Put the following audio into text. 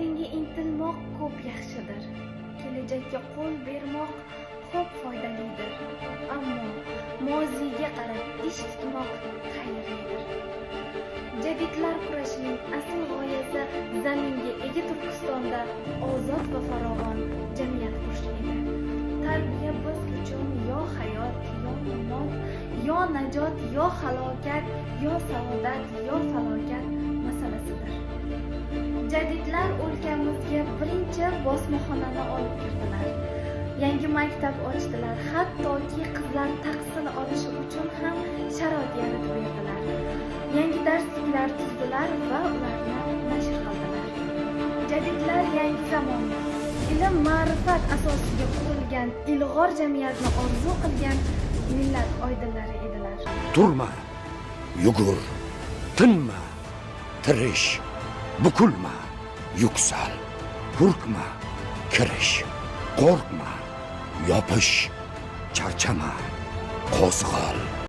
Ertangi intilmoq ko'p yaxshidir. Kelajakka qo'l bermoq ko'p foydalidir. Ammo moziyga qarab ish tutmoq xayrlidir. Jadidlar kurashining asl g'oyasi zaminga ega Turkistonda ozod va farovon jamiyat qurish edi. Tarbiya biz uchun yo hayot, yo mamot, yo najot, yo halokat, yo saodat, yo falokat masalasidir. Jadidlar o'lkamizga birinchi bosmaxonani olib kirdilar. Yangi maktab ochdilar, hattoki qizlar tahsil olishi uchun ham sharoit yaratib berdilar. Yangi darsliklar tuzdilar va ularni nashr qildilar. Jadidlar yangi zamonda ilm ma'rifat asosiga qurilgan ilg'or jamiyatni orzu qilgan millat oydinlari edilar. Turma, yugur, tinma, tirish, bukilma, yuksal, hurkma, kirish, qo'rqma, yopish, charchama, qo'zg'al.